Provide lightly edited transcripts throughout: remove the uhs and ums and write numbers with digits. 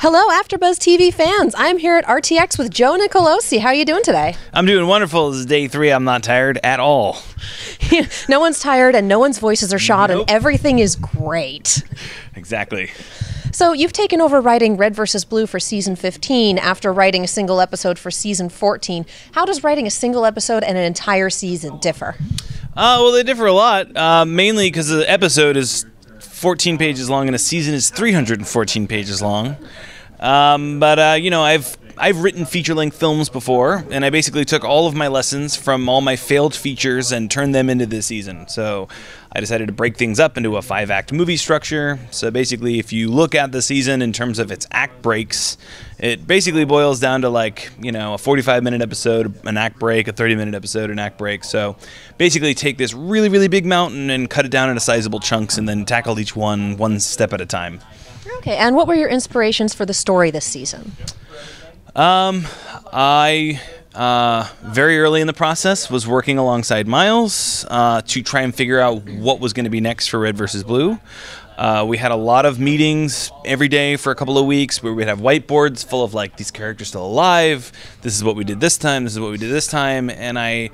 Hello, AfterBuzz TV fans. I'm here at RTX with Joe Nicolosi. How are you doing today? I'm doing wonderful. This is day 3. I'm not tired at all. No one's tired and no one's voices are shot Nope. and everything is great. Exactly. So you've taken over writing Red vs. Blue for season 15 after writing a single episode for season 14. How does writing a single episode and an entire season differ? Well, they differ a lot, mainly because the episode is 14 pages long and a season is 314 pages long. You know, I've written feature-length films before, and I basically took all of my lessons from all my failed features and turned them into this season. So I decided to break things up into a 5-act movie structure. So basically, if you look at the season in terms of its act breaks, it basically boils down to, like, you know, a 45-minute episode, an act break, a 30-minute episode, an act break. So basically take this really, really big mountain and cut it down into sizable chunks and then tackle each one step at a time. Okay, and what were your inspirations for the story this season? I very early in the process was working alongside Miles to try and figure out what was going to be next for Red vs. Blue. We had a lot of meetings every day for a couple of weeks where we'd have whiteboards full of, like, these characters still alive, this is what we did this time, this is what we did this time, and I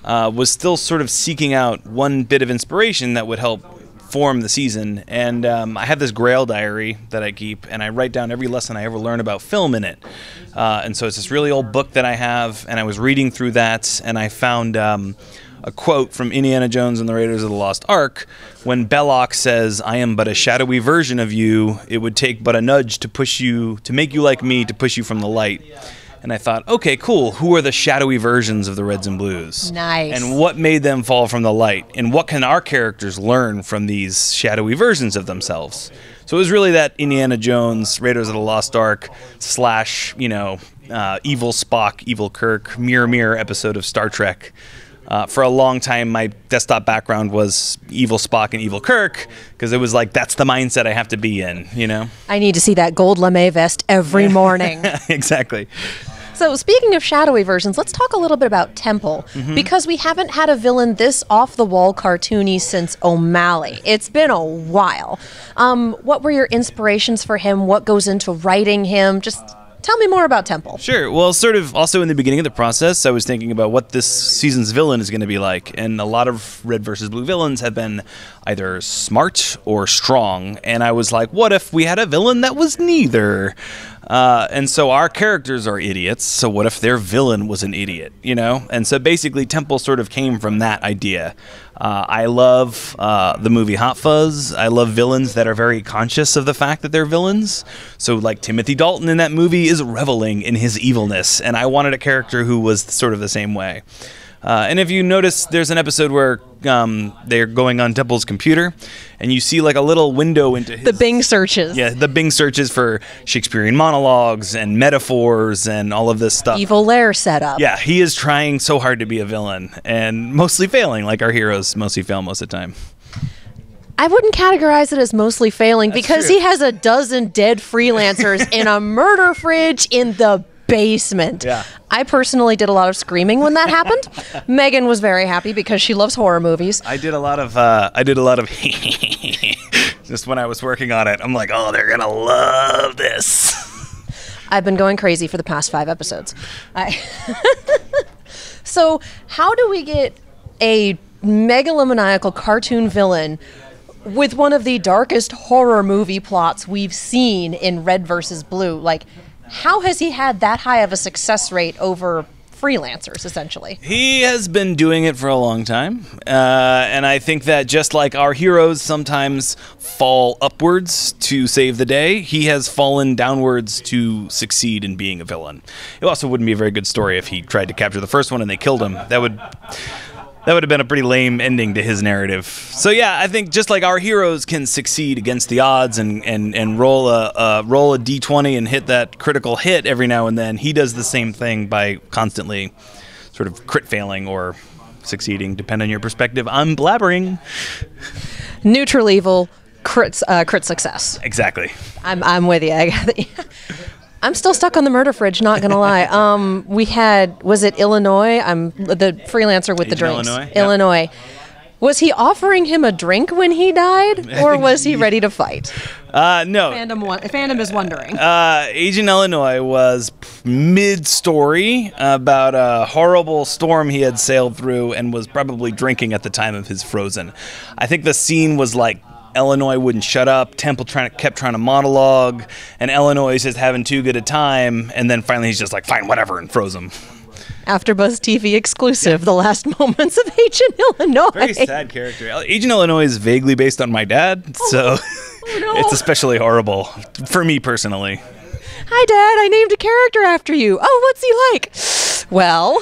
was still sort of seeking out one bit of inspiration that would help form the season, and I have this Grail diary that I keep, and I write down every lesson I ever learn about film in it. And so it's this really old book that I have, and I was reading through that, and I found a quote from Indiana Jones and the Raiders of the Lost Ark when Belloc says, "I am but a shadowy version of you. It would take but a nudge to push you, to make you like me, to push you from the light." And I thought, okay, cool. Who are the shadowy versions of the Reds and Blues? Nice. And what made them fall from the light? And what can our characters learn from these shadowy versions of themselves? So it was really that Indiana Jones, Raiders of the Lost Ark / you know, evil Spock, evil Kirk, mirror mirror episode of Star Trek. For a long time, my desktop background was evil Spock and evil Kirk, because it was like, that's the mindset I have to be in, you know? I need to see that gold lame vest every morning. Exactly. So speaking of shadowy versions, let's talk a little bit about Temple, because we haven't had a villain this off-the-wall cartoony since O'Malley. It's been a while. What were your inspirations for him? What goes into writing him? Just tell me more about Temple. Sure. Well, sort of also in the beginning of the process, I was thinking about what this season's villain is going to be like. And a lot of Red vs. Blue villains have been either smart or strong. And I was like, what if we had a villain that was neither? And so our characters are idiots. So what if their villain was an idiot, you know? And so basically Temple sort of came from that idea. I love the movie Hot Fuzz. I love villains that are very conscious of the fact that they're villains. So, like, Timothy Dalton in that movie is reveling in his evilness, and I wanted a character who was sort of the same way. And if you notice, there's an episode where they're going on Temple's computer, and you see, like, a little window into his... The Bing searches. Yeah, the Bing searches for Shakespearean monologues and metaphors and all of this stuff. Evil lair setup. Yeah, he is trying so hard to be a villain, and mostly failing, like our heroes mostly fail most of the time. I wouldn't categorize it as mostly failing because true. he has a dozen dead freelancers in a murder fridge in the basement. Yeah. I personally did a lot of screaming when that happened. Megan was very happy because she loves horror movies. I did a lot of just when I was working on it. I'm like, oh, they're gonna love this. I've been going crazy for the past 5 episodes. So how do we get a megalomaniacal cartoon villain with one of the darkest horror movie plots we've seen in Red vs. Blue? Like, how has he had that high of a success rate over freelancers, essentially? He has been doing it for a long time, and I think that just like our heroes sometimes fall upwards to save the day, he has fallen downwards to succeed in being a villain. It also wouldn't be a very good story if he tried to capture the first one and they killed him. That would have been a pretty lame ending to his narrative. So yeah, I think just like our heroes can succeed against the odds and roll a d20 and hit that critical hit every now and then, he does the same thing by constantly sort of crit failing or succeeding, depending on your perspective. I'm blabbering. Neutral evil, crit success. Exactly. I'm with you. I'm still stuck on the murder fridge, not gonna lie. We had, was it Illinois? I'm the freelancer with the Agent drinks. Illinois? Yep. Illinois. Was he offering him a drink when he died, or was he ready to fight? No. Fandom is wondering. Agent Illinois was mid-story about a horrible storm he had sailed through and was probably drinking at the time of his frozen. I think the scene was like Illinois wouldn't shut up, Temple kept trying to monologue, and Illinois is just having too good a time, and then finally he's just like, fine, whatever, and froze him. AfterBuzz TV exclusive, the last moments of Agent Illinois. Very sad character. Agent Illinois is vaguely based on my dad, so it's especially horrible for me personally. Hi, Dad. I named a character after you. Oh, what's he like? Well,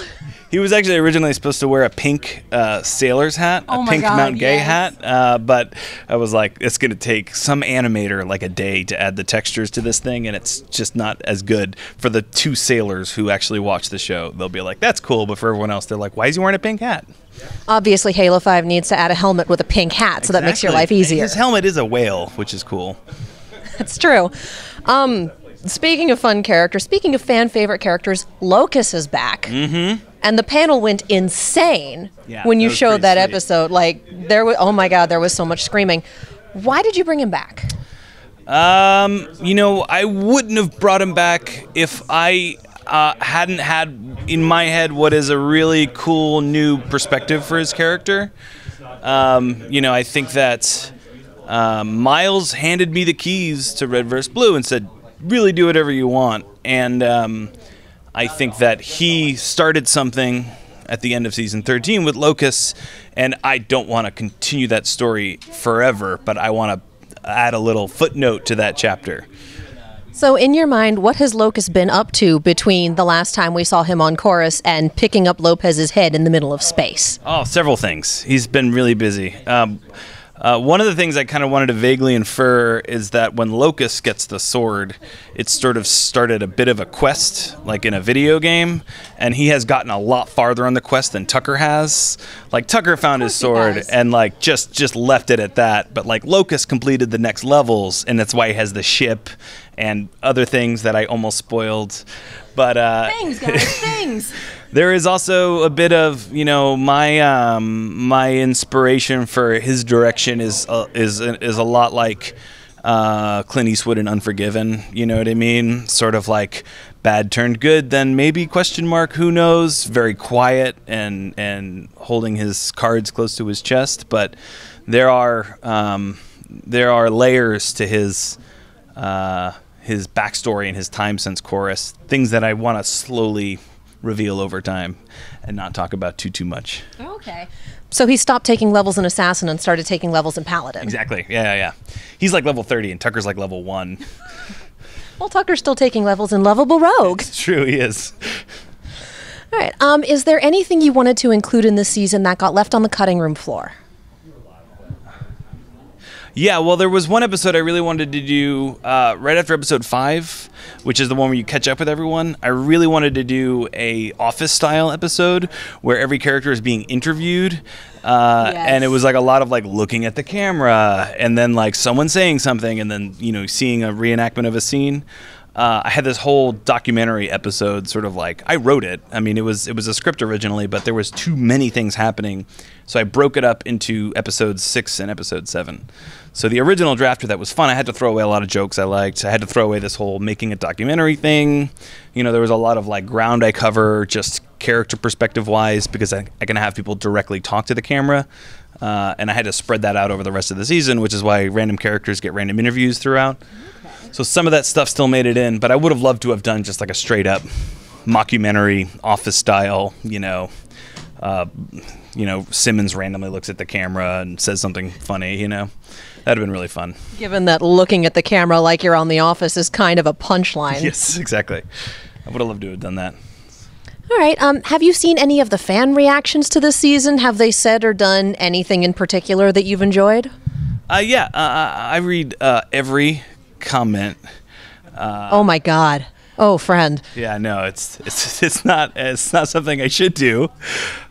he was actually originally supposed to wear a pink sailor's hat, a pink Mount Gay hat, but I was like, it's going to take some animator like a day to add the textures to this thing, and it's just not as good for the 2 sailors who actually watch the show. They'll be like, that's cool, but for everyone else, they're like, why is he wearing a pink hat? Obviously, Halo 5 needs to add a helmet with a pink hat, so that makes your life easier. His helmet is a whale, which is cool. That's true. Speaking of fun characters, speaking of fan-favorite characters, Locust is back. Mm-hmm. And the panel went insane when you showed that episode. Like, oh my God, there was so much screaming. Why did you bring him back? I wouldn't have brought him back if I hadn't had in my head what is a really cool new perspective for his character. I think that Miles handed me the keys to Red vs. Blue and said, really do whatever you want. And I think that he started something at the end of season 13 with Locust, and I don't want to continue that story forever, but I want to add a little footnote to that chapter. So in your mind, what has Locust been up to between the last time we saw him on Chorus and picking up Lopez's head in the middle of space? Oh, several things. He's been really busy. One of the things I kind of wanted to vaguely infer is that when Locust gets the sword, it sort of started a bit of a quest, like in a video game, and he has gotten a lot farther on the quest than Tucker has. Like, Tucker found his sword and, like, just left it at that, but, like, Locust completed the next levels, and that's why he has the ship and other things that I almost spoiled. But things, guys, things. There is also a bit of, my inspiration for his direction is a lot like Clint Eastwood in Unforgiven. You know what I mean? Sort of like bad turned good, then maybe ? Who knows? Very quiet and holding his cards close to his chest. But there are layers to his backstory and his time since Chorus. Things that I want to slowly reveal over time and not talk about too much. Okay. So he stopped taking levels in Assassin and started taking levels in Paladin. Exactly. Yeah. He's like level 30 and Tucker's like level 1. Well, Tucker's still taking levels in Lovable Rogue. It's true, he is. All right. Is there anything you wanted to include in this season that got left on the cutting room floor? Yeah, well, there was one episode I really wanted to do right after episode 5, which is the one where you catch up with everyone. I really wanted to do a Office-style episode where every character is being interviewed, and it was like a lot of like looking at the camera and then like someone saying something and then seeing a reenactment of a scene. I had this whole documentary episode, sort of like, I wrote it. I mean, it was a script originally, but there was too many things happening, so I broke it up into episode 6 and episode 7. So the original draft of that was fun. I had to throw away a lot of jokes I liked. I had to throw away this whole making a documentary thing. There was a lot of like ground I cover, just character perspective wise, because I can have people directly talk to the camera. And I had to spread that out over the rest of the season, which is why random characters get random interviews throughout. So some of that stuff still made it in, but I would have loved to have done just like a straight up mockumentary, Office style, Simmons randomly looks at the camera and says something funny, That'd have been really fun. Given that looking at the camera like you're on The Office is kind of a punchline. Yes, exactly. I would have loved to have done that. All right. Have you seen any of the fan reactions to this season? Have they said or done anything in particular that you've enjoyed? Yeah. I read every comment. Oh, my God. Oh, friend. Yeah, no, it's not something I should do.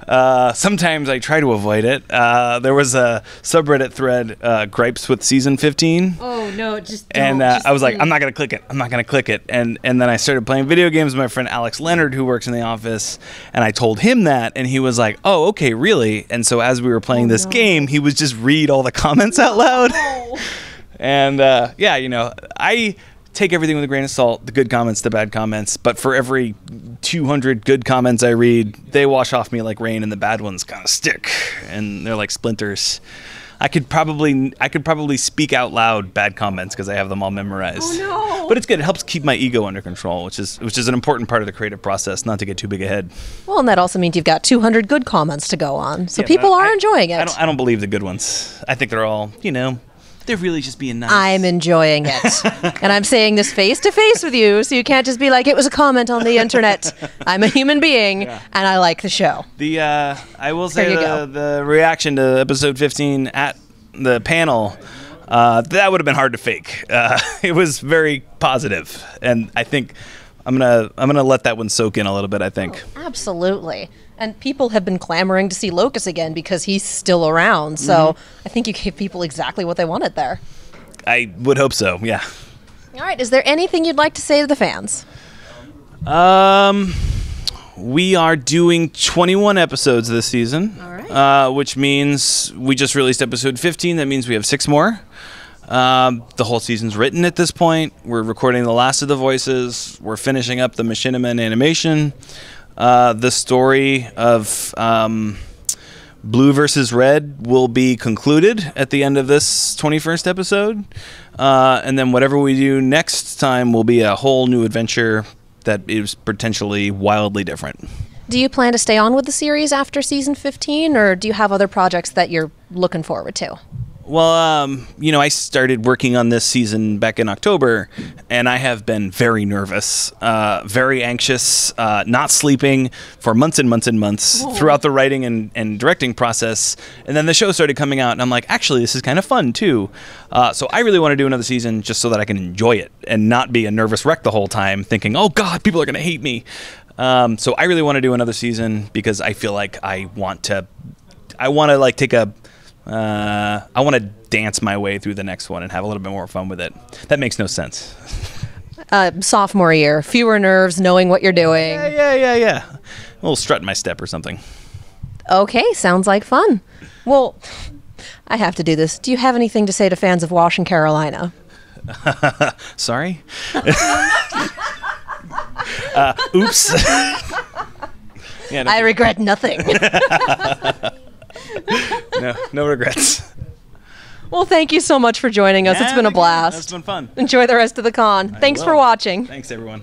Sometimes I try to avoid it. There was a subreddit thread, gripes with season 15. Oh no, just don't. And I was like, I'm not gonna click it. I'm not gonna click it. And then I started playing video games with my friend Alex Leonard, who works in the office, and I told him that, and he was like, oh, okay, really? And so as we were playing this game, he would just read all the comments out loud. And yeah, you know, I take everything with a grain of salt, the good comments, the bad comments, but for every 200 good comments I read, they wash off me like rain, and the bad ones kind of stick, and they're like splinters. I could probably speak out loud bad comments because I have them all memorized. Oh no! But it's good. It helps keep my ego under control, which is an important part of the creative process, not to get too big ahead. Well, and that also means you've got 200 good comments to go on, so people are enjoying it. I don't believe the good ones. I think they're all, you know, they're really just being nice. I'm enjoying it. And I'm saying this face to face with you, so you can't just be like, it was a comment on the internet. I'm a human being, and I like the show. I will say the reaction to episode 15 at the panel, that would have been hard to fake. It was very positive, and I think I'm gonna let that one soak in a little bit, I think. Oh, absolutely. And people have been clamoring to see Locust again because he's still around. So I think you gave people exactly what they wanted there. I would hope so, yeah. All right. Is there anything you'd like to say to the fans? We are doing 21 episodes this season. All right. Which means we just released episode 15. That means we have 6 more. The whole season's written at this point. We're recording the last of the voices. We're finishing up the Machinima animation. The story of Blue versus Red will be concluded at the end of this 21st episode. And then whatever we do next time will be a whole new adventure that is potentially wildly different. Do you plan to stay on with the series after season 15, or do you have other projects that you're looking forward to? Well, you know, I started working on this season back in October, and I have been very nervous, very anxious, not sleeping for months and months and months throughout the writing and directing process. And then the show started coming out, and I'm like, actually, this is kind of fun, too. So I really want to do another season just so that I can enjoy it and not be a nervous wreck the whole time thinking, oh, God, people are going to hate me. So I really want to do another season because I feel like I want to like take a... I want to dance my way through the next one and have a little bit more fun with it. That makes no sense. Sophomore year, fewer nerves, knowing what you're doing. Yeah. A little strut in my step or something. Okay, sounds like fun. Well, I have to do this. Do you have anything to say to fans of Wash and Carolina? Sorry? Oops. Yeah, I regret nothing. No regrets. Well, thank you so much for joining us. It's been a blast. It's been fun. Enjoy the rest of the con. Thanks for watching. Thanks, everyone.